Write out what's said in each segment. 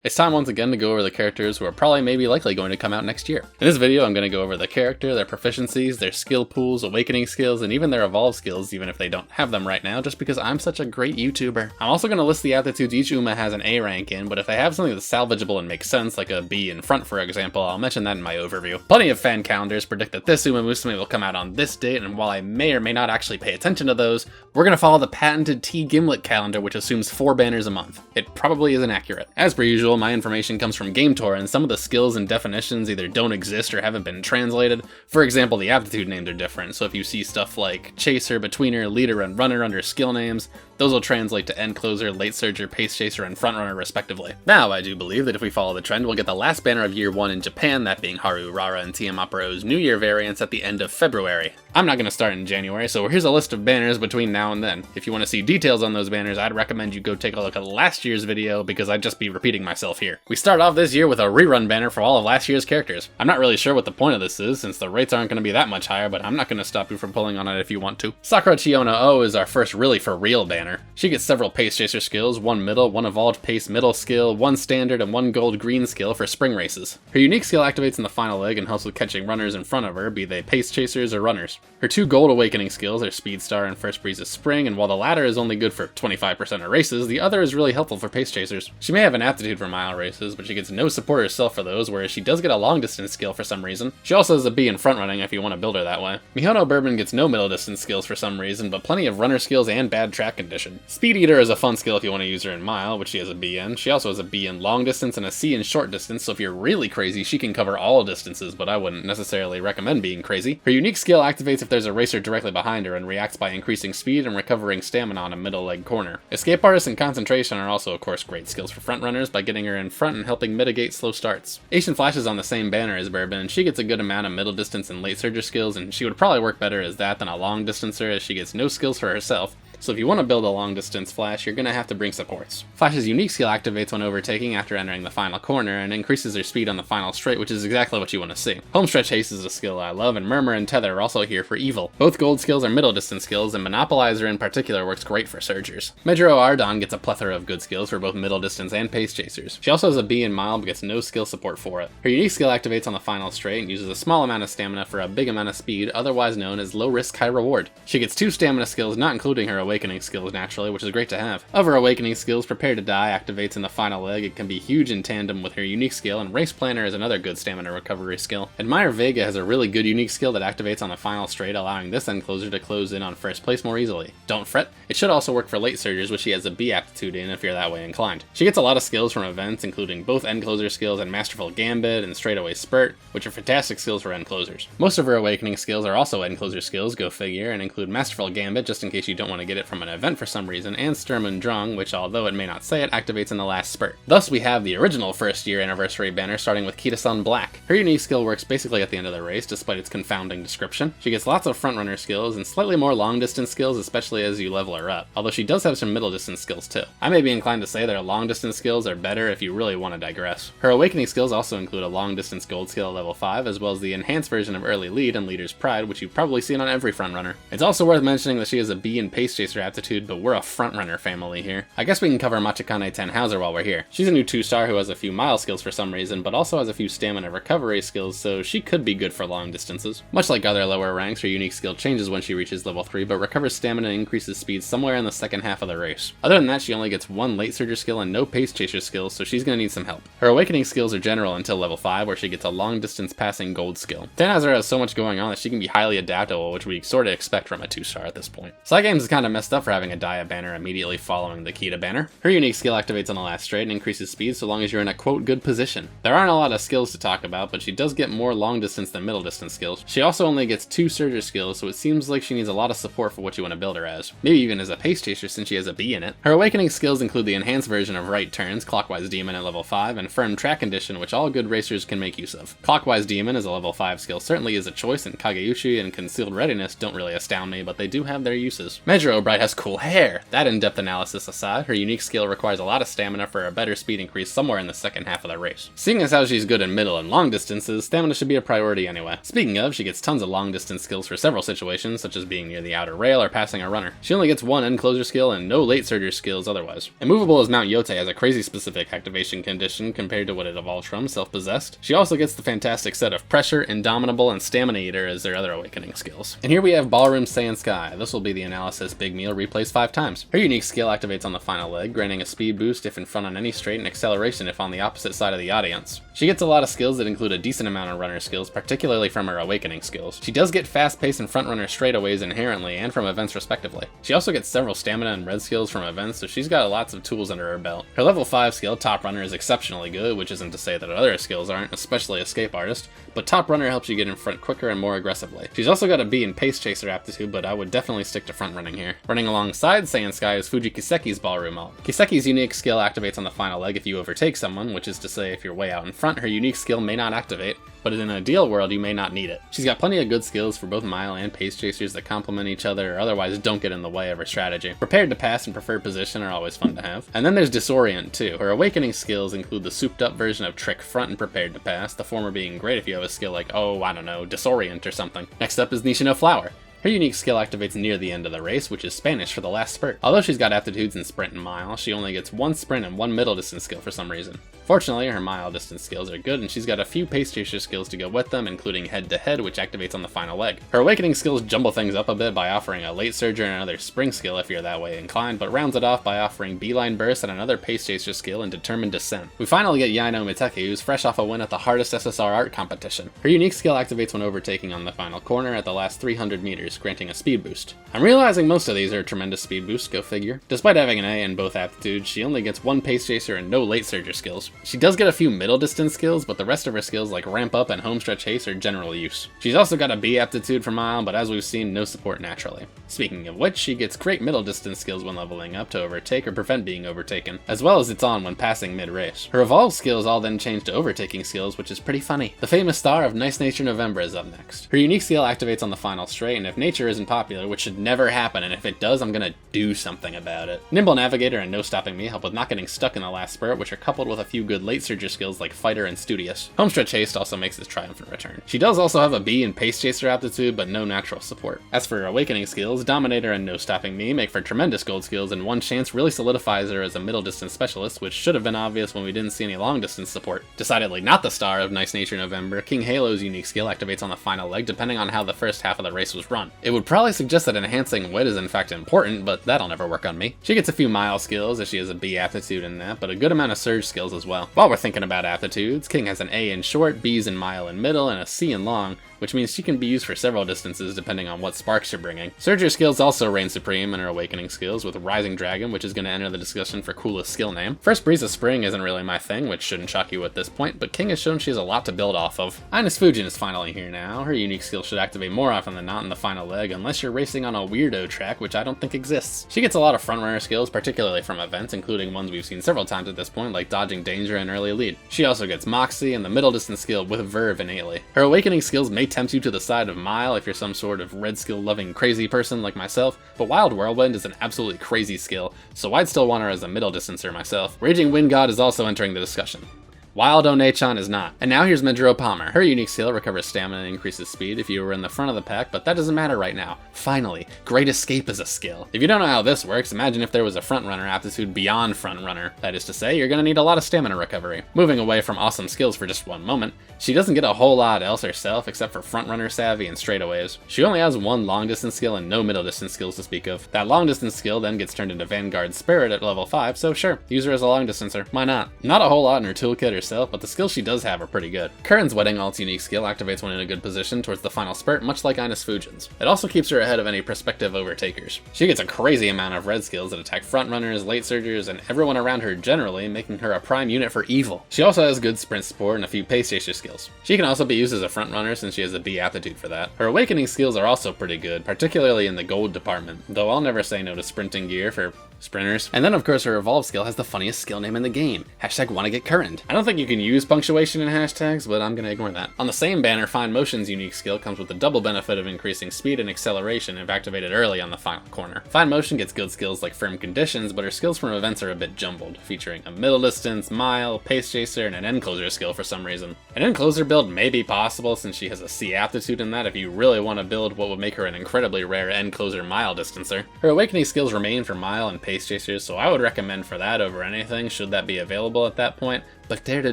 It's time once again to go over the characters who are probably maybe likely going to come out next year. In this video, I'm going to go over the character, their proficiencies, their skill pools, awakening skills, and even their evolve skills, even if they don't have them right now, just because I'm such a great YouTuber. I'm also going to list the aptitudes each Uma has an A rank in, but if they have something that's salvageable and makes sense, like a B in front for example, I'll mention that in my overview. Plenty of fan calendars predict that this Umamusume will come out on this date, and while I may or may not actually pay attention to those, we're going to follow the patented TGimlet calendar, which assumes 4 banners a month. It probably isn't accurate. As per usual, my information comes from GameTor, and some of the skills and definitions either don't exist or haven't been translated. For example, the aptitude names are different, so if you see stuff like Chaser, Betweener, Leader, and Runner under skill names, those will translate to End Closer, Late Surger, Pace Chaser, and Front Runner respectively. Now, I do believe that if we follow the trend, we'll get the last banner of Year 1 in Japan, that being Haru, Rara, and Tiamapuro's New Year variants at the end of February. I'm not going to start in January, so here's a list of banners between now and then. If you want to see details on those banners, I'd recommend you go take a look at last year's video, because I'd just be repeating myself here. We start off this year with a rerun banner for all of last year's characters. I'm not really sure what the point of this is, since the rates aren't going to be that much higher, but I'm not going to stop you from pulling on it if you want to. Sakura Chiona O is our first really for real banner. She gets several Pace Chaser skills, 1 middle, 1 evolved Pace middle skill, 1 standard, and 1 gold green skill for spring races. Her unique skill activates in the final leg and helps with catching runners in front of her, be they Pace Chasers or runners. Her 2 gold awakening skills are Speed Star and First Breeze of Spring, and while the latter is only good for 25% of races, the other is really helpful for Pace Chasers. She may have an aptitude for mile races, but she gets no support herself for those, whereas she does get a long distance skill for some reason. She also has a B in front running if you want to build her that way. Mihono Bourbon gets no middle distance skills for some reason, but plenty of runner skills and bad track condition. Speed Eater is a fun skill if you want to use her in mile, which she has a B in. She also has a B in long distance and a C in short distance, so if you're really crazy, she can cover all distances, but I wouldn't necessarily recommend being crazy. Her unique skill activates if there's a racer directly behind her and reacts by increasing speed and recovering stamina on a middle leg corner. Escape Artist and Concentration are also of course great skills for front runners by getting her in front and helping mitigate slow starts. Asian Flash is on the same banner as Bourbon, and she gets a good amount of middle distance and late surger skills, and she would probably work better as that than a long distancer, as she gets no skills for herself. So if you want to build a long distance Flash, you're going to have to bring supports. Flash's unique skill activates when overtaking after entering the final corner, and increases her speed on the final straight, which is exactly what you want to see. Homestretch Haste is a skill I love, and Murmur and Tether are also here for evil. Both gold skills are middle distance skills, and Monopolizer in particular works great for surgers. Medro Ardon gets a plethora of good skills for both middle distance and pace chasers. She also has a B in mile, but gets no skill support for it. Her unique skill activates on the final straight and uses a small amount of stamina for a big amount of speed, otherwise known as low risk high reward. She gets 2 stamina skills, not including her awakening skills naturally, which is great to have. Of her awakening skills, Prepare to Die activates in the final leg. It can be huge in tandem with her unique skill, and Race Planner is another good stamina recovery skill. Admire Vega has a really good unique skill that activates on the final straight, allowing this end closer to close in on first place more easily. Don't fret, it should also work for late surgers, which she has a B aptitude in if you're that way inclined. She gets a lot of skills from events, including both end closer skills and Masterful Gambit and Straightaway Spurt, which are fantastic skills for end closers. Most of her awakening skills are also end closer skills, go figure, and include Masterful Gambit just in case you don't want to get it from an event for some reason, and Sturm und Drang, which although it may not say it, activates in the last spurt. Thus we have the original first year anniversary banner starting with Kita-san Black. Her unique skill works basically at the end of the race, despite its confounding description. She gets lots of front runner skills and slightly more long distance skills, especially as you level her up, although she does have some middle distance skills too. I may be inclined to say that her long distance skills are better if you really want to digress. Her awakening skills also include a long distance gold skill at level 5, as well as the enhanced version of Early Lead and Leader's Pride, which you've probably seen on every front runner. It's also worth mentioning that she has a B in Pace Chaser aptitude, but we're a front runner family here. I guess we can cover Machikane Tenhauser while we're here. She's a new 2-star who has a few mile skills for some reason, but also has a few stamina recovery skills, so she could be good for long distances. Much like other lower ranks, her unique skill changes when she reaches level 3, but recovers stamina and increases speed somewhere in the second half of the race. Other than that, she only gets 1 late surger skill and no pace chaser skills, so she's gonna need some help. Her awakening skills are general until level 5, where she gets a long distance passing gold skill. Tenhauser has so much going on that she can be highly adaptable, which we sorta expect from a 2-star at this point. Cygames is kinda messed up for having a Dia banner immediately following the Kita banner. Her unique skill activates on the last straight and increases speed so long as you're in a quote good position. There aren't a lot of skills to talk about, but she does get more long distance than middle distance skills. She also only gets 2 surger skills, so it seems like she needs a lot of support for what you want to build her as. Maybe even as a pace chaser since she has a B in it. Her awakening skills include the enhanced version of Right Turns, Clockwise Demon at level 5, and Firm Track Condition, which all good racers can make use of. Clockwise Demon as a level 5 skill certainly is a choice, and Kageuchi and Concealed Readiness don't really astound me, but they do have their uses. Medro Snow Bright has cool hair. That in-depth analysis aside, her unique skill requires a lot of stamina for a better speed increase somewhere in the second half of the race. Seeing as how she's good in middle and long distances, stamina should be a priority anyway. Speaking of, she gets tons of long distance skills for several situations, such as being near the outer rail or passing a runner. She only gets one end closure skill and no late surger skills otherwise. Immovable as Mount Yote has a crazy specific activation condition compared to what it evolves from, Self-Possessed. She also gets the fantastic set of Pressure, Indomitable, and Stamina Eater as their other awakening skills. And here we have Ballroom Saiyan Sky. This will be the analysis Big Meal replays 5 times. Her unique skill activates on the final leg, granting a speed boost if in front on any straight and acceleration if on the opposite side of the audience. She gets a lot of skills that include a decent amount of runner skills, particularly from her awakening skills. She does get fast pace and front runner straightaways inherently and from events respectively. She also gets several stamina and red skills from events, so she's got lots of tools under her belt. Her level 5 skill, Top Runner, is exceptionally good, which isn't to say that other skills aren't, especially Escape Artist, but Top Runner helps you get in front quicker and more aggressively. She's also got a B in Pace Chaser aptitude, but I would definitely stick to front running here. Running alongside Saiyan Sky is Fuji Kiseki's Ballroom Alt. Kiseki's unique skill activates on the final leg if you overtake someone, which is to say if you're way out in front, her unique skill may not activate, but in an ideal world, you may not need it. She's got plenty of good skills for both mile and pace chasers that complement each other or otherwise don't get in the way of her strategy. Prepared to pass and preferred position are always fun to have. And then there's Disorient too. Her awakening skills include the souped up version of Trick Front and Prepared to Pass, the former being great if you have a skill like, oh, I don't know, Disorient or something. Next up is Nishino Flower. Her unique skill activates near the end of the race, which is Spanish for the last spurt. Although she's got aptitudes in sprint and mile, she only gets one sprint and one middle distance skill for some reason. Fortunately, her mile distance skills are good, and she's got a few pace chaser skills to go with them, including head to head, which activates on the final leg. Her awakening skills jumble things up a bit by offering a late surger and another spring skill if you're that way inclined, but rounds it off by offering beeline burst and another pace chaser skill and determined descent. We finally get Yaino Miteki, who's fresh off a win at the hardest SSR art competition. Her unique skill activates when overtaking on the final corner at the last 300 meters, granting a speed boost. I'm realizing most of these are tremendous speed boosts, go figure. Despite having an A in both aptitudes, she only gets one pace chaser and no late surger skills. She does get a few middle distance skills, but the rest of her skills like ramp up and homestretch haste are general use. She's also got a B aptitude for mile, but as we've seen, no support naturally. Speaking of which, she gets great middle distance skills when leveling up to overtake or prevent being overtaken, as well as it's on when passing mid-race. Her evolved skills all then change to overtaking skills, which is pretty funny. The famous star of Nice Nature November is up next. Her unique skill activates on the final straight, and if nature isn't popular, which should never happen, and if it does, I'm gonna do something about it. Nimble Navigator and No Stopping Me help with not getting stuck in the last spurt, which are coupled with a few good late surger skills like Fighter and Studious. Homestretch Haste also makes his triumphant return. She does also have a B in Pace Chaser aptitude, but no natural support. As for her awakening skills, Dominator and No Stopping Me make for tremendous gold skills, and One Chance really solidifies her as a middle distance specialist, which should have been obvious when we didn't see any long distance support. Decidedly not the star of Nice Nature November, King Halo's unique skill activates on the final leg depending on how the first half of the race was run. It would probably suggest that enhancing wit is in fact important, but that'll never work on me. She gets a few mile skills as she has a B aptitude in that, but a good amount of surge skills as well. While we're thinking about aptitudes, King has an A in short, B's in mile and middle, and a C in long, which means she can be used for several distances depending on what sparks you're bringing. Surger skills also reign supreme in her awakening skills, with Rising Dragon, which is going to enter the discussion for coolest skill name. First Breeze of Spring isn't really my thing, which shouldn't shock you at this point, but King has shown she has a lot to build off of. Ines Fujin is finally here now. Her unique skill should activate more often than not in the final leg, unless you're racing on a weirdo track, which I don't think exists. She gets a lot of frontrunner skills, particularly from events, including ones we've seen several times at this point, like dodging danger and early lead. She also gets Moxie and the middle distance skill with Verve innately. Her awakening skills may tempt you to the side of mile if you're some sort of red skill loving crazy person like myself, but Wild Whirlwind is an absolutely crazy skill, so I'd still want her as a middle distancer myself. Raging Wind God is also entering the discussion. Wild One is not. And now here's Midro Palmer. Her unique skill recovers stamina and increases speed if you were in the front of the pack, but that doesn't matter right now. Finally, Great Escape is a skill. If you don't know how this works, imagine if there was a front runner aptitude beyond front runner. That is to say, you're gonna need a lot of stamina recovery. Moving away from awesome skills for just one moment, she doesn't get a whole lot else herself except for front runner savvy and straightaways. She only has one long distance skill and no middle distance skills to speak of. That long distance skill then gets turned into Vanguard Spirit at level 5, so sure, use her as a long distancer. Why not? Not a whole lot in her toolkit herself, but the skills she does have are pretty good. Curran's Wedding Alt's unique skill activates when in a good position towards the final spurt, much like Ines Fujin's. It also keeps her ahead of any prospective overtakers. She gets a crazy amount of red skills that attack front runners, late surgers, and everyone around her generally, making her a prime unit for evil. She also has good sprint support and a few pace chaser skills. She can also be used as a front runner since she has a B aptitude for that. Her awakening skills are also pretty good, particularly in the gold department, though I'll never say no to sprinting gear for sprinters. And then of course her evolve skill has the funniest skill name in the game, #wannagetcurrent. I don't think you can use punctuation in hashtags, but I'm gonna ignore that. On the same banner, Fine Motion's unique skill comes with the double benefit of increasing speed and acceleration if activated early on the final corner. Fine Motion gets good skills like Firm Conditions, but her skills from events are a bit jumbled, featuring a middle distance, mile, pace chaser, and an end closer skill for some reason. An end closer build may be possible since she has a C aptitude in that if you really want to build what would make her an incredibly rare end closer mile distancer. Her awakening skills remain for mile and pace chasers, so I would recommend for that over anything should that be available at that point. But dare to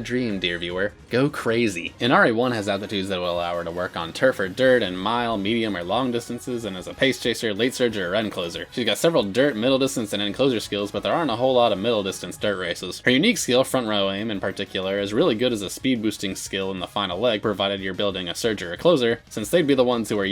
dream, dear viewer. Go crazy. Inari 1 has aptitudes that will allow her to work on turf or dirt and mile, medium, or long distances, and as a pace chaser, late surger, or end closer. She's got several dirt, middle distance, and end closer skills, but there aren't a whole lot of middle distance dirt races. Her unique skill, front row aim in particular, is really good as a speed boosting skill in the final leg, provided you're building a surger or closer, since they'd be the ones who are,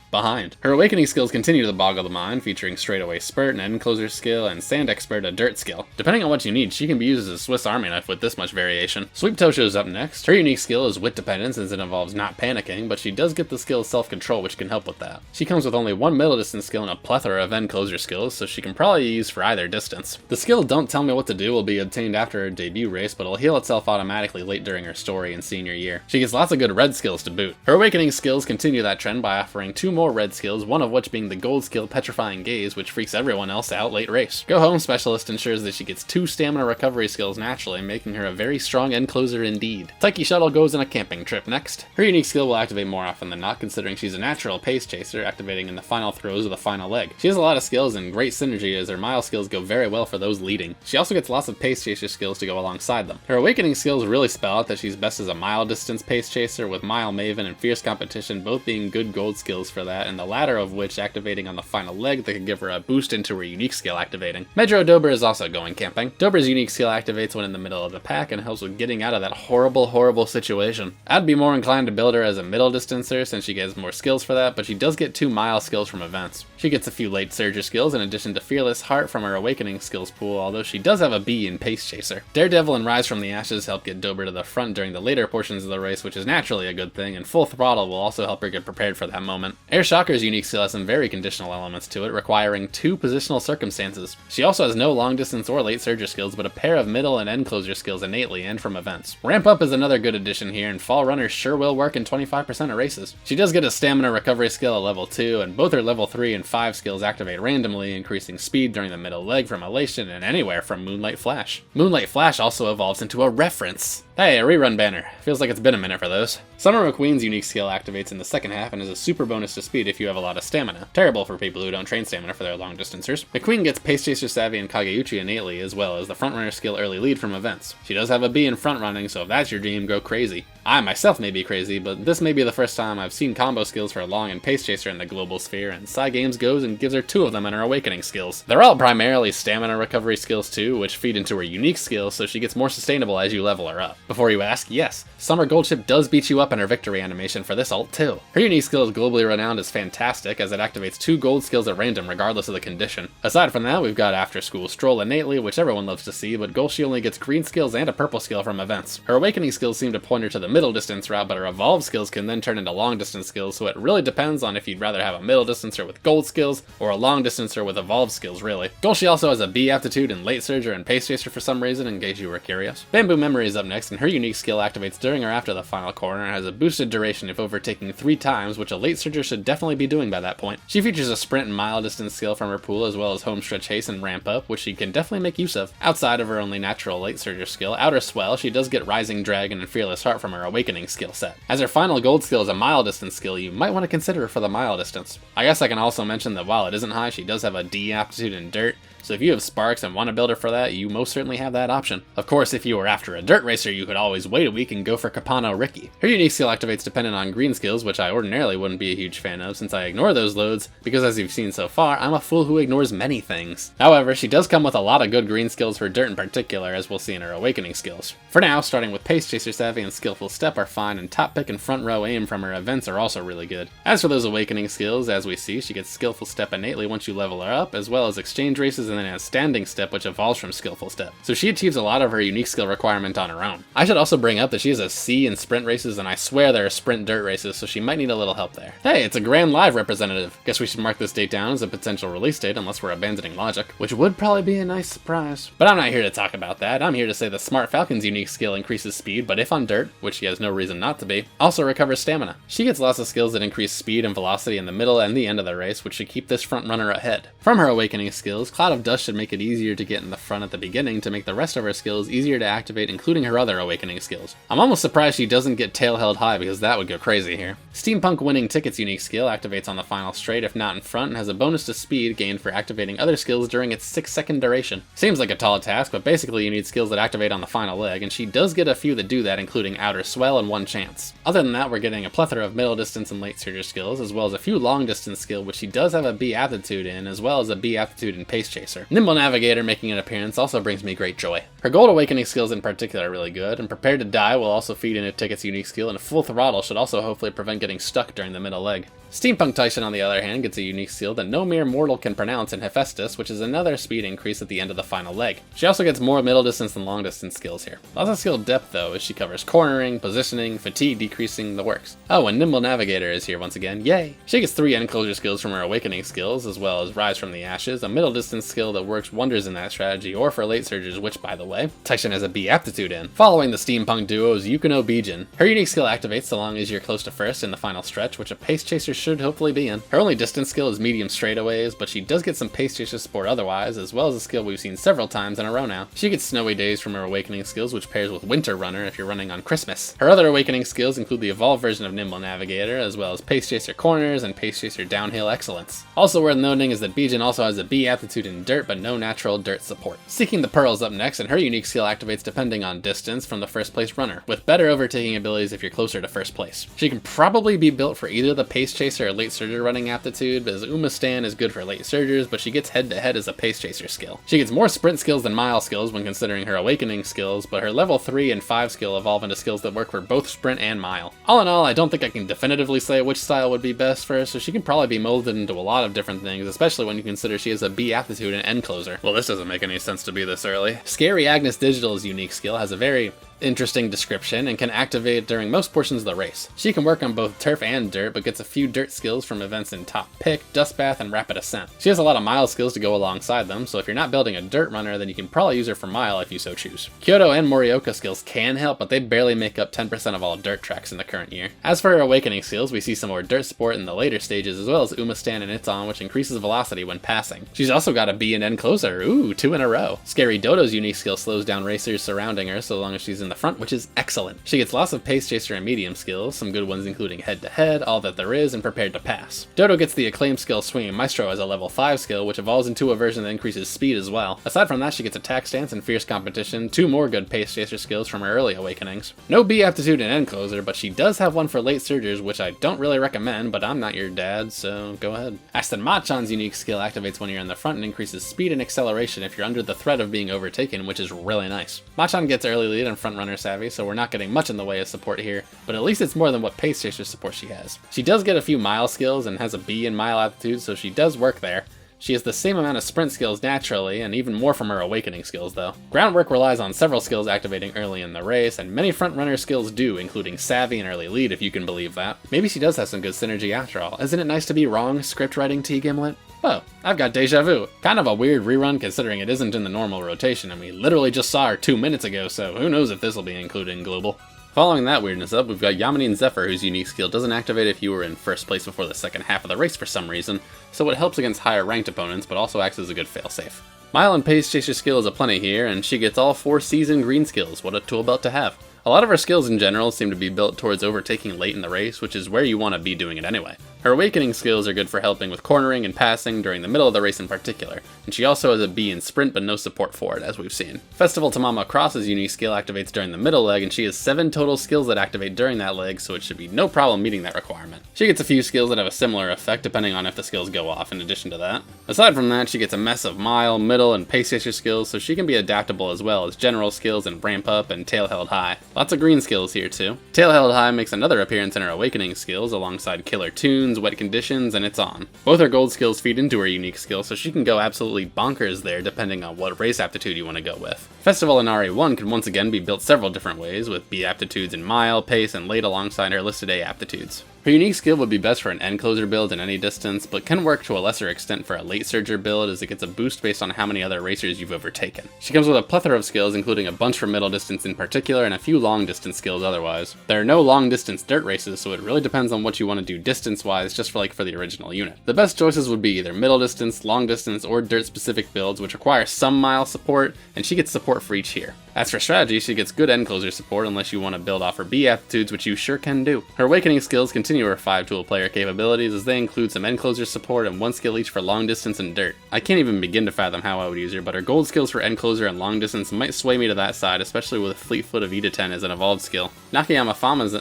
behind. Her awakening skills continue to boggle the mind, featuring straightaway spurt, an end closer skill, and sand expert, a dirt skill. Depending on what you need, she can be used as a Swiss Army knife with this much variation. Sweep Toe shows up next. Her unique skill is wit dependence as it involves not panicking, but she does get the skill self-control which can help with that. She comes with only one middle distance skill and a plethora of end closer skills, so she can probably be used for either distance. The skill Don't Tell Me What to Do will be obtained after her debut race, but it'll heal itself automatically late during her story in senior year. She gets lots of good red skills to boot. Her awakening skills continue that trend by offering 2 more red skills, one of which being the gold skill Petrifying Gaze, which freaks everyone else out late race. Go Home Specialist ensures that she gets 2 stamina recovery skills naturally, making her a very strong end closer indeed. Taiki Shuttle goes on a camping trip next. Her unique skill will activate more often than not, considering she's a natural pace chaser, activating in the final throws of the final leg. She has a lot of skills and great synergy as her mile skills go very well for those leading. She also gets lots of pace chaser skills to go alongside them. Her awakening skills really spell out that she's best as a mile distance pace chaser, with Mile Maven and Fierce Competition both being good gold skills for that, and the latter of which activating on the final leg that can give her a boost into her unique skill activating. Metro Dober is also going camping. Dober's unique skill activates when in the middle of the pack and helps with getting out of that horrible situation. I'd be more inclined to build her as a middle distancer since she gets more skills for that, but she does get 2 mile skills from events. She gets a few late surger skills in addition to Fearless Heart from her awakening skills pool, although she does have a B in Pace Chaser. Daredevil and Rise from the Ashes help get Dober to the front during the later portions of the race, which is naturally a good thing, and Full Throttle will also help her get prepared for that moment. Air Shocker's unique skill has some very conditional elements to it, requiring 2 positional circumstances. She also has no long distance or late surger skills, but a pair of middle and end closer skills innately and from events. Ramp Up is another good addition here, and Fall Runner sure will work in 25% of races. She does get a stamina recovery skill at level 2, and both her level 3 and 5 skills activate randomly, increasing speed during the middle leg from Elation and anywhere from Moonlight Flash. Moonlight Flash also evolves into a reference. Hey, a rerun banner. Feels like it's been a minute for those. Summer McQueen's unique skill activates in the second half and is a super bonus to speed if you have a lot of stamina. Terrible for people who don't train stamina for their long distancers. McQueen gets Pace Chaser Savvy and Kageuchi innately, as well as the frontrunner skill Early Lead from events. She does have a B in front running, so if that's your dream, go crazy. I myself may be crazy, but this may be the first time I've seen combo skills for Long and Pace Chaser in the global sphere, and Cygames goes and gives her 2 of them in her awakening skills. They're all primarily stamina recovery skills too, which feed into her unique skills, so she gets more sustainable as you level her up. Before you ask, yes, Summer Goldship does beat you up in her victory animation for this ult too. Her unique skill is globally renowned as fantastic, as it activates 2 gold skills at random regardless of the condition. Aside from that, we've got After School Stroll innately, which everyone loves to see, but Golshi only gets green skills and a purple skill from events. Her awakening skills seem to point her to the middle distance route, but her evolve skills can then turn into long distance skills, so it really depends on if you'd rather have a middle distancer with gold skills or a long distancer with evolve skills, really. Golshi also has a B aptitude in late surger and pace chaser for some reason, in case you were curious. Bamboo Memory is up next, and her unique skill activates during or after the final corner and has a boosted duration if overtaking 3 times, which a late surger should definitely be doing by that point. She features a sprint and mile distance skill from her pool, as well as home stretch haste and ramp up, which she can definitely make use of. Outside of her only natural late surger skill, Outer Swell, she does get Rising Dragon and Fearless Heart from her awakening skill set. As her final gold skill is a mile distance skill, you might want to consider her for the mile distance. I guess I can also mention that while it isn't high, she does have a D aptitude in dirt, so if you have Sparks and want to build her for that, you most certainly have that option. Of course, if you were after a dirt racer, you could always wait a week and go for Capano Ricky. Her unique skill activates dependent on green skills, which I ordinarily wouldn't be a huge fan of since I ignore those loads, because as you've seen so far, I'm a fool who ignores many things. However, she does come with a lot of good green skills for dirt in particular, as we'll see in her awakening skills. For now, starting with Pace Chaser Savvy and Skillful Step are fine, and Top Pick and Front Row Aim from her events are also really good. As for those awakening skills, as we see, she gets Skillful Step innately once you level her up, as well as Exchange Races and then has standing step, which evolves from skillful step. So she achieves a lot of her unique skill requirement on her own. I should also bring up that she has a C in sprint races, and I swear there are sprint dirt races, so she might need a little help there. Hey, it's a Grand Live representative. Guess we should mark this date down as a potential release date unless we're abandoning logic, which would probably be a nice surprise. But I'm not here to talk about that. I'm here to say the Smart Falcon's unique skill increases speed, but if on dirt, which she has no reason not to be, also recovers stamina. She gets lots of skills that increase speed and velocity in the middle and the end of the race, which should keep this front runner ahead. From her awakening skills, Cloud of Dust should make it easier to get in the front at the beginning to make the rest of her skills easier to activate, including her other awakening skills. I'm almost surprised she doesn't get tail held high, because that would go crazy here. Steampunk Winning Ticket's unique skill activates on the final straight if not in front, and has a bonus to speed gained for activating other skills during its 6-second duration. Seems like a tall task, but basically you need skills that activate on the final leg, and she does get a few that do that, including Outer Swell and One Chance. Other than that, we're getting a plethora of middle distance and late surger skills, as well as a few long distance skills, which she does have a B aptitude in, as well as a B aptitude in Pace Chaser. Nimble Navigator making an appearance also brings me great joy. Her gold awakening skills in particular are really good, and Prepared to Die will also feed into Ticket's unique skill, and Full Throttle should also hopefully prevent getting stuck during the middle leg. Steampunk Tyson, on the other hand, gets a unique skill that no mere mortal can pronounce in Hephaestus, which is another speed increase at the end of the final leg. She also gets more middle distance and long distance skills here. Lots of skill depth though, as she covers cornering, positioning, fatigue decreasing, the works. Oh, and Nimble Navigator is here once again, yay! She gets 3 enclosure skills from her awakening skills, as well as Rise from the Ashes, a middle distance skill that works wonders in that strategy, or for late surges, which by the way, Tyson has a B aptitude in. Following the steampunk duo is Yukino Bijin. Her unique skill activates so long as you're close to first in the final stretch, which a Pace Chaser should hopefully be in. Her only distance skill is medium straightaways, but she does get some Pace Chaser support otherwise, as well as a skill we've seen several times in a row now. She gets Snowy Days from her awakening skills, which pairs with Winter Runner if you're running on Christmas. Her other awakening skills include the evolved version of Nimble Navigator, as well as Pace Chaser Corners and Pace Chaser Downhill Excellence. Also worth noting is that Bijin also has a B aptitude in dirt, but no natural dirt support. Seeking the Pearls up next, and her unique skill activates depending on distance from the first place runner, with better overtaking abilities if you're closer to first place. She can probably be built for either the Pace Chaser or Late Surger running aptitude, as Umastan is good for late surgers, but she gets head-to-head as a Pace Chaser skill. She gets more sprint skills than mile skills when considering her awakening skills, but her level 3 and 5 skill evolve into skills that work for both sprint and mile. All in all, I don't think I can definitively say which style would be best for her, so she can probably be molded into a lot of different things, especially when you consider she has a B aptitude and end closer. Well, this doesn't make any sense to be this early. Scary Agnes Digital's unique skill has a very interesting description and can activate during most portions of the race. She can work on both turf and dirt, but gets a few dirt skills from events in Top Pick, Dust Bath, and Rapid Ascent. She has a lot of mile skills to go alongside them, so if you're not building a dirt runner, then you can probably use her for mile if you so choose. Kyoto and Morioka skills can help, but they barely make up 10% of all dirt tracks in the current year. As for her awakening skills, we see some more dirt support in the later stages, as well as Umastan and Iton, which increases velocity when passing. She's also got a B and N closer, ooh, 2 in a row. Scary Dodo's unique skill slows down racers surrounding her so long as she's in the front, which is excellent. She gets lots of Pace Chaser and medium skills, some good ones including head-to-head, all that there is, and Prepared to Pass. Dodo gets the acclaimed skill Swinging Maestro as a level 5 skill, which evolves into a version that increases speed as well. Aside from that, she gets Attack Stance and Fierce Competition, 2 more good Pace Chaser skills from her early awakenings. No B aptitude and end closer, but she does have one for late surgers, which I don't really recommend, but I'm not your dad, so go ahead. Aston Machan's unique skill activates when you're in the front and increases speed and acceleration if you're under the threat of being overtaken, which is really nice. Machan gets early lead and front runner savvy, so we're not getting much in the way of support here, but at least it's more than what Pace Chaser support she has. She does get a few mile skills and has a B in mile aptitude, so she does work there. She has the same amount of sprint skills naturally, and even more from her awakening skills though. Groundwork relies on several skills activating early in the race, and many front runner skills do, including savvy and early lead if you can believe that. Maybe she does have some good synergy after all. Isn't it nice to be wrong, script writing TGimlet? Whoa, I've got deja vu. Kind of a weird rerun considering it isn't in the normal rotation, and we literally just saw her 2 minutes ago, so who knows if this will be included in global. Following that weirdness up, we've got Yamini and Zephyr, whose unique skill doesn't activate if you were in first place before the second half of the race for some reason, so it helps against higher ranked opponents, but also acts as a good failsafe. Mile and Pace Chaser skill is aplenty here, and she gets all 4 C's in green skills. What a tool belt to have. A lot of her skills in general seem to be built towards overtaking late in the race, which is where you want to be doing it anyway. Her awakening skills are good for helping with cornering and passing during the middle of the race in particular, and she also has a B in sprint but no support for it, as we've seen. Festival to Mama Cross's unique skill activates during the middle leg, and she has 7 total skills that activate during that leg, so it should be no problem meeting that requirement. She gets a few skills that have a similar effect depending on if the skills go off in addition to that. Aside from that, she gets a mess of mile, middle, and Pace Chaser skills, so she can be adaptable as well as general skills and ramp up and tail held high. Lots of green skills here too. Tail Held High makes another appearance in her awakening skills alongside Killer Tunes, Wet Conditions, and It's On. Both her gold skills feed into her unique skill, so she can go absolutely bonkers there depending on what race aptitude you want to go with. Festival in RE1 can once again be built several different ways, with B aptitudes in mile, pace, and late alongside her listed A aptitudes. Her unique skill would be best for an end closer build in any distance, but can work to a lesser extent for a late surger build as it gets a boost based on how many other racers you've overtaken. She comes with a plethora of skills, including a bunch for middle distance in particular and a few long distance skills otherwise. There are no long distance dirt races, so it really depends on what you want to do distance wise just for the original unit. The best choices would be either middle distance, long distance, or dirt specific builds which require some mile support, and she gets support for each here. As for strategy, she gets good end closer support unless you want to build off her B aptitudes, which you sure can do. Her awakening skills continue her 5-tool player capabilities as they include some end closer support and 1 skill each for long distance and dirt. I can't even begin to fathom how I would use her, but her gold skills for end closer and long distance might sway me to that side, especially with Fleetfoot of Ida 10 as an evolved skill. Nakayama Fama's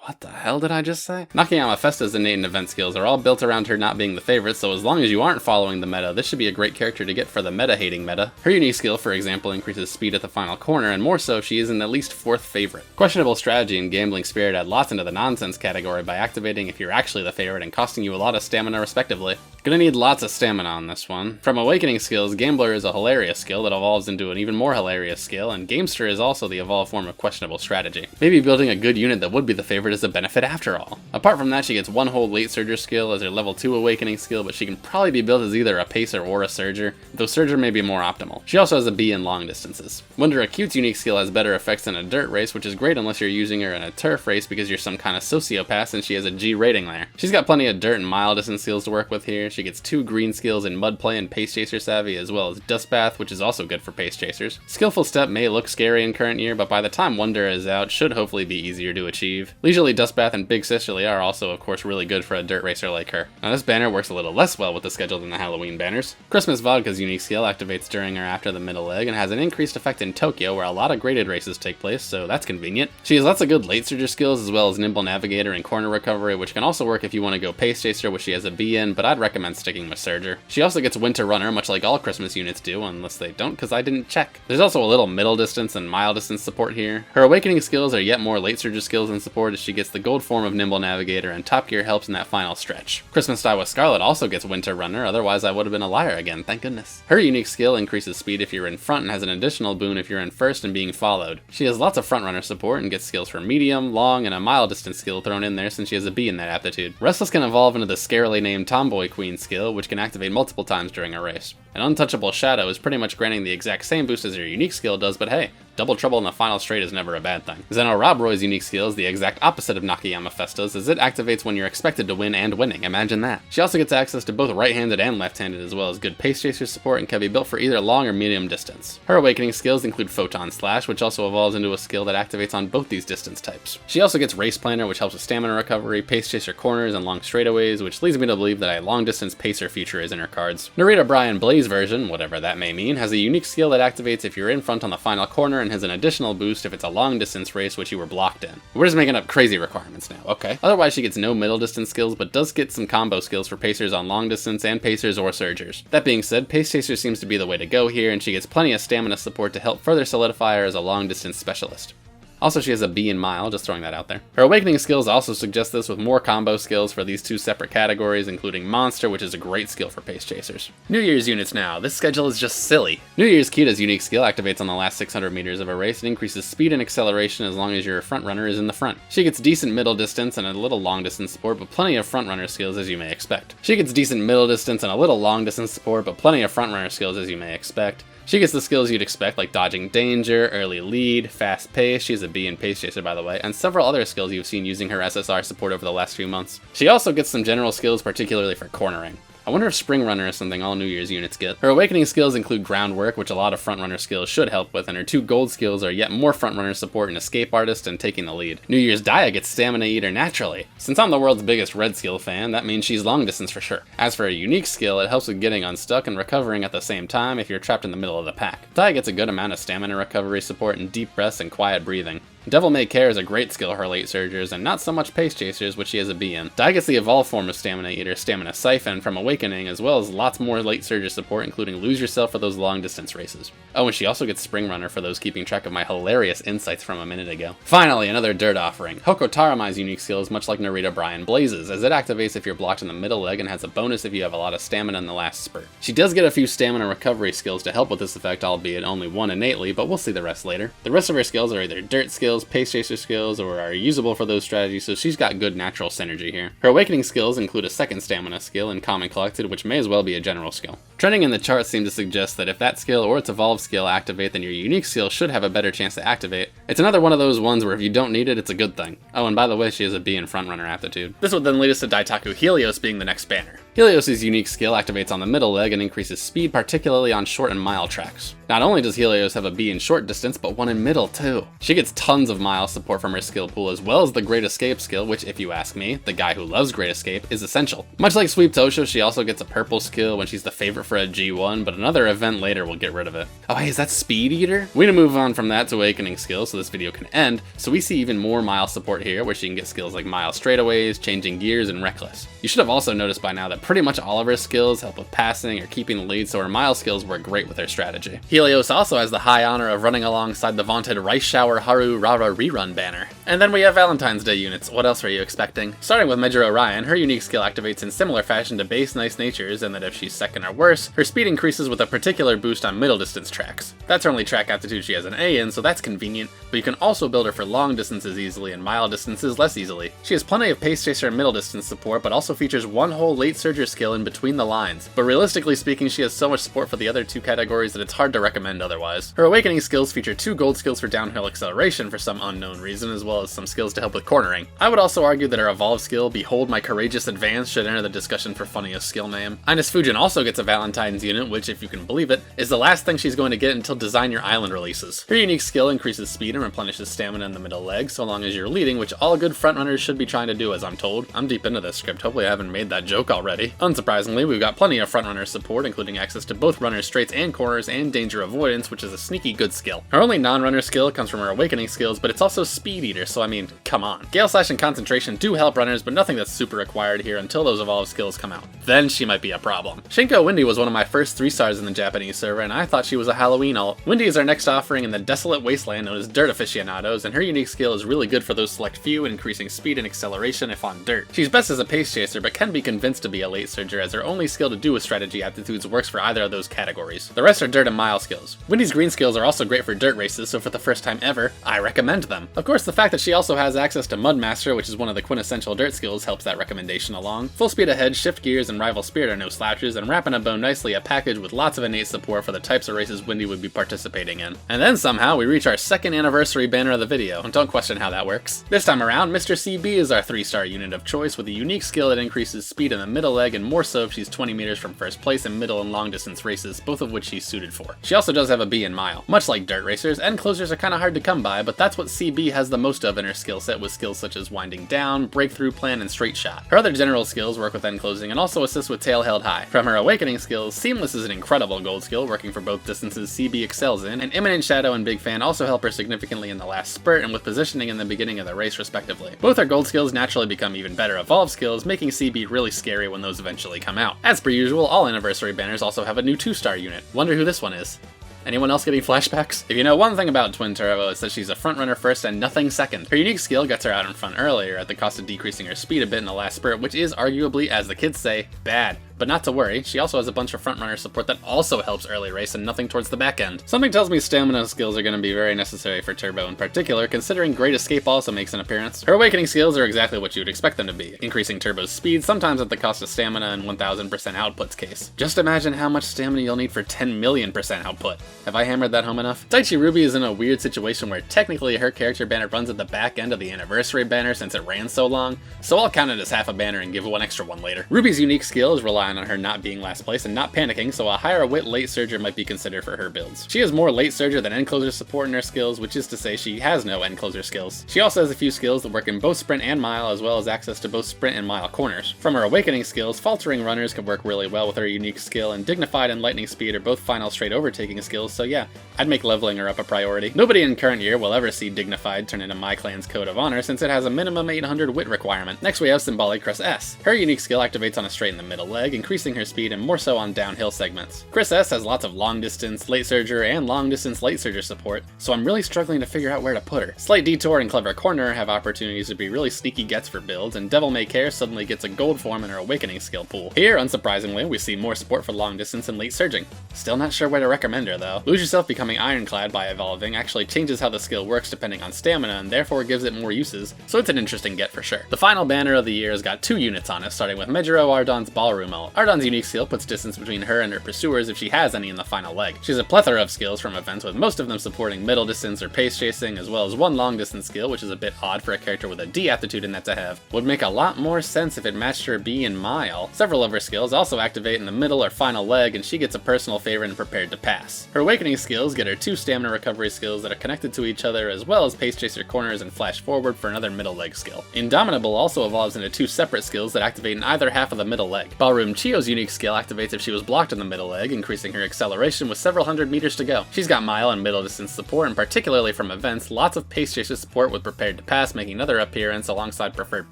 What the hell did I just say? Nakayama Festa's innate and event skills are all built around her not being the favorite, so as long as you aren't following the meta, this should be a great character to get for the meta-hating meta. Her unique skill, for example, increases speed at the final corner, and more so if she is an at least 4th favorite. Questionable strategy and gambling spirit add lots into the nonsense category by activating if you're actually the favorite and costing you a lot of stamina respectively. Gonna need lots of stamina on this one. From awakening skills, Gambler is a hilarious skill that evolves into an even more hilarious skill, and Gamester is also the evolved form of questionable strategy. Maybe building a good unit that would be the favorite is a benefit after all. Apart from that, she gets one whole late surger skill as her level 2 awakening skill, but she can probably be built as either a pacer or a surger, though surger may be more optimal. She also has a B in long distances. Wonder Acute's unique skill has better effects in a dirt race, which is great unless you're using her in a turf race because you're some kind of sociopath and she has a G rating there. She's got plenty of dirt and mile distance skills to work with here. She gets 2 green skills in mud play and pace chaser savvy, as well as dust bath, which is also good for pace chasers. Skillful step may look scary in current year, but by the time Wonder is out, should hopefully be easier to achieve. Leisurely dust bath and big sisterly are also of course really good for a dirt racer like her. Now this banner works a little less well with the schedule than the Halloween banners. Christmas Vodka's unique skill activates during or after the middle leg and has an increased effect in Tokyo where a lot of graded races take place, so that's convenient. She has lots of good late surger skills as well as nimble navigator and corner recovery, which can also work if you want to go pace chaser, which she has a B in, but I'd recommend sticking with surger. She also gets winter runner, much like all Christmas units do, unless they don't because I didn't check. There's also a little middle distance and mile distance support here. Her awakening skills are yet more late surger skills and support as she gets the gold form of nimble navigator, and Top Gear helps in that final stretch. Christmas Die with Scarlet also gets winter runner, otherwise I would have been a liar again, thank goodness. Her unique skill increases speed if you're in front and has an additional boon if you're in first and being followed. She has lots of front runner support and gets skills for medium, long, and a mile distance skill thrown in there since she has a B in that aptitude. Restless can evolve into the scarily named Tomboy Queen skill, which can activate multiple times during a race. An Untouchable Shadow is pretty much granting the exact same boost as her unique skill does, but hey, double trouble in the final straight is never a bad thing. Zeno Robroy's unique skill is the exact opposite of Nakayama Festa's, as it activates when you're expected to win and winning, imagine that. She also gets access to both right-handed and left-handed, as well as good pace chaser support and can be built for either long or medium distance. Her awakening skills include Photon Slash, which also evolves into a skill that activates on both these distance types. She also gets Race Planner, which helps with stamina recovery, pace chaser corners, and long straightaways, which leads me to believe that a long-distance pacer feature is in her cards. Narita Brian Blaze version, whatever that may mean, has a unique skill that activates if you're in front on the final corner and has an additional boost if it's a long distance race which you were blocked in. We're just making up crazy requirements now, okay? Otherwise she gets no middle distance skills, but does get some combo skills for pacers on long distance and pacers or surgers. That being said, pace chaser seems to be the way to go here, and she gets plenty of stamina support to help further solidify her as a long distance specialist. Also, she has a B in mile, just throwing that out there. Her awakening skills also suggest this with more combo skills for these 2 separate categories, including Monster, which is a great skill for pace chasers. New Year's units now. This schedule is just silly. New Year's Kita's unique skill activates on the last 600 meters of a race and increases speed and acceleration as long as your front runner is in the front. She gets decent middle distance and a little long distance support, but plenty of front runner skills as you may expect. She gets decent middle distance and a little long distance support, but plenty of front runner skills as you may expect. She gets the skills you'd expect, like dodging danger, early lead, fast pace, she's a B in pace chaser by the way, and several other skills you've seen using her SSR support over the last few months. She also gets some general skills, particularly for cornering. I wonder if Spring Runner is something all New Year's units get. Her awakening skills include groundwork, which a lot of front runner skills should help with, and her 2 gold skills are yet more front runner support in Escape Artist and Taking the Lead. New Year's Dia gets Stamina Eater naturally. Since I'm the world's biggest red skill fan, that means she's long distance for sure. As for a unique skill, it helps with getting unstuck and recovering at the same time if you're trapped in the middle of the pack. Dia gets a good amount of stamina recovery support and deep breaths and quiet breathing. Devil May Care is a great skill for late surgers, and not so much pace chasers, which she has a B in. Dai gets the evolved form of Stamina Eater, Stamina Siphon from Awakening, as well as lots more late surger support, including Lose Yourself for those long distance races. Oh, and she also gets Spring Runner for those keeping track of my hilarious insights from a minute ago. Finally, another dirt offering. Hoko Taramai's unique skill is much like Narita Brian Blazes, as it activates if you're blocked in the middle leg and has a bonus if you have a lot of stamina in the last spurt. She does get a few stamina recovery skills to help with this effect, albeit only one innately, but we'll see the rest later. The rest of her skills are either dirt skills, pace chaser skills, or are usable for those strategies, so she's got good natural synergy here. Her awakening skills include a second stamina skill in Common Collected, which may as well be a general skill. Trending in the charts seem to suggest that if that skill or its evolved skill activate, then your unique skill should have a better chance to activate. It's another one of those ones where if you don't need it, it's a good thing. Oh, and by the way, she has a B in Frontrunner aptitude. This would then lead us to Daitaku Helios being the next banner. Helios' unique skill activates on the middle leg and increases speed, particularly on short and mile tracks. Not only does Helios have a B in short distance, but one in middle too. She gets tons of mile support from her skill pool, as well as the Great Escape skill, which, if you ask me, the guy who loves Great Escape, is essential. Much like Sweep Tosho, she also gets a purple skill when she's the favorite for a G1, but another event later will get rid of it. Oh hey, is that Speed Eater? We're gonna move on from that to Awakening skill so this video can end, so we see even more mile support here, where she can get skills like Mile Straightaways, Changing Gears, and Reckless. You should have also noticed by now that pretty much all of her skills help with passing or keeping the lead, so her mile skills work great with her strategy. Helios also has the high honor of running alongside the vaunted Rice Shower Haru Rara rerun banner. And then we have Valentine's Day units. What else were you expecting? Starting with Major Orion, her unique skill activates in similar fashion to base Nice Natures, in that if she's second or worse, her speed increases with a particular boost on middle distance tracks. That's her only track aptitude she has an A in, so that's convenient, but you can also build her for long distances easily and mile distances less easily. She has plenty of pace chaser and middle distance support, but also features one whole late surger skill in between the lines. But realistically speaking, she has so much support for the other two categories that it's hard to recommend otherwise. Her awakening skills feature 2 gold skills for downhill acceleration for some unknown reason, as well as some skills to help with cornering. I would also argue that her evolved skill, Behold My Courageous Advance, should enter the discussion for funniest skill name. Ines Fujin also gets a Valentine's unit, which, if you can believe it, is the last thing she's going to get until Design Your Island releases. Her unique skill increases speed and replenishes stamina in the middle leg, so long as you're leading, which all good frontrunners should be trying to do, as I'm told. I'm deep into this script, hopefully I haven't made that joke already. Unsurprisingly, we've got plenty of frontrunner support, including access to both runner straights and corners, and danger avoidance, which is a sneaky good skill. Her only non-runner skill comes from her awakening skills, but it's also Speed Eater, so I mean, come on. Gale Slash and Concentration do help runners, but nothing that's super required here until those evolved skills come out. Then she might be a problem. Shinko Windy was one of my first 3 stars in the Japanese server, and I thought she was a Halloween ult. Windy is our next offering in the desolate wasteland known as Dirt Aficionados, and her unique skill is really good for those select few, increasing speed and acceleration if on dirt. She's best as a pace chaser, but can be convinced to be a late surger, as her only skill to do with strategy aptitudes works for either of those categories. The rest are dirt and mile skills. Windy's green skills are also great for dirt races, so for the first time ever, I recommend them. Of course, the fact that she also has access to Mudmaster, which is one of the quintessential dirt skills, helps that recommendation along. Full speed ahead, shift gears, and rival spirit are no slouches, and wrap in a bow nicely a package with lots of innate support for the types of races Windy would be participating in. And then somehow we reach our 2nd anniversary banner of the video, and don't question how that works. This time around, Mr. CB is our 3-star unit of choice with a unique skill that increases speed in the middle leg, and more so if she's 20 meters from first place in middle and long distance races, both of which she's suited for. She also does have a B in mile. Much like dirt racers, end closers are kinda hard to come by, but that's what CB has the most of in her skill set, with skills such as Winding Down, Breakthrough Plan, and Straight Shot. Her other general skills work with end closing and also assist with Tail Held High. From her awakening skills, Seamless is an incredible gold skill, working for both distances CB excels in, and Imminent Shadow and Big Fan also help her significantly in the last spurt and with positioning in the beginning of the race respectively. Both her gold skills naturally become even better evolved skills, making CB really scary when those eventually come out. As per usual, all anniversary banners also have a new 2-star unit. Wonder who this one is. Anyone else getting flashbacks? If you know one thing about Twin Turbo, it's that she's a frontrunner first and nothing second. Her unique skill gets her out in front earlier at the cost of decreasing her speed a bit in the last spurt, which is arguably, as the kids say, bad. But not to worry, she also has a bunch of frontrunner support that also helps early race and nothing towards the back end. Something tells me stamina skills are going to be very necessary for Turbo in particular, considering Great Escape also makes an appearance. Her awakening skills are exactly what you would expect them to be, increasing Turbo's speed, sometimes at the cost of stamina in 1000% output's case. Just imagine how much stamina you'll need for 10 million% output. Have I hammered that home enough? Daichi Ruby is in a weird situation where technically her character banner runs at the back end of the anniversary banner since it ran so long, so I'll count it as half a banner and give 1 extra one later. Ruby's unique skills rely fine on her not being last place and not panicking, so a higher wit late surger might be considered for her builds. She is more late surger than end closer support in her skills, which is to say she has no end closer skills. She also has a few skills that work in both sprint and mile, as well as access to both sprint and mile corners. From her awakening skills, faltering runners can work really well with her unique skill, and dignified and lightning speed are both final straight overtaking skills, so yeah, I'd make leveling her up a priority. Nobody in current year will ever see dignified turn into my clan's code of honor, since it has a minimum 800 wit requirement. Next we have symbolic Chris S. Her unique skill activates on a straight in the middle leg, increasing her speed and more so on downhill segments. Chris S has lots of long distance, late surger, and long distance late surger support, so I'm really struggling to figure out where to put her. Slight Detour and Clever Corner have opportunities to be really sneaky gets for builds, and Devil May Care suddenly gets a gold form in her awakening skill pool. Here, unsurprisingly, we see more support for long distance and late surging. Still not sure where to recommend her though. Lose Yourself becoming Ironclad by evolving actually changes how the skill works depending on stamina, and therefore gives it more uses, so it's an interesting get for sure. The final banner of the year has got 2 units on it, starting with Mejiro Ardon's Ballroom ult. Ardon's unique skill puts distance between her and her pursuers if she has any in the final leg. She has a plethora of skills from events, with most of them supporting middle distance or pace chasing, as well as one long distance skill, which is a bit odd for a character with a D aptitude in that to have. Would make a lot more sense if it matched her B in mile. Several of her skills also activate in the middle or final leg, and she gets a personal favorite and Prepared to Pass. Her awakening skills get her 2 stamina recovery skills that are connected to each other, as well as pace chaser corners and flash forward for another middle leg skill. Indomitable also evolves into 2 separate skills that activate in either half of the middle leg. Ballroom Chio's unique skill activates if she was blocked in the middle leg, increasing her acceleration with several hundred meters to go. She's got mile and middle distance support, and particularly from events, lots of pace chaser support with Prepared to Pass making another appearance alongside preferred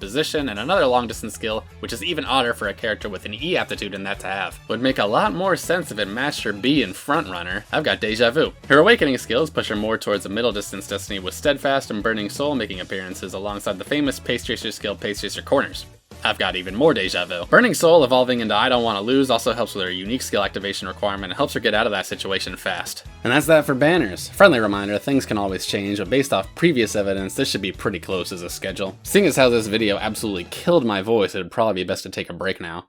position, and another long distance skill, which is even odder for a character with an E aptitude in that to have. Would make a lot more sense if it matched her B in Front Runner. I've got Deja Vu. Her awakening skills push her more towards a middle distance destiny, with Steadfast and Burning Soul making appearances alongside the famous pace chaser skill Pace Chaser Corners. I've got even more Deja Vu. Burning Soul evolving into I Don't Want to Lose also helps with her unique skill activation requirement and helps her get out of that situation fast. And that's that for banners. Friendly reminder, things can always change, but based off previous evidence, this should be pretty close as a schedule. Seeing as how this video absolutely killed my voice, it would probably be best to take a break now.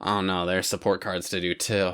Oh no, there's support cards to do too.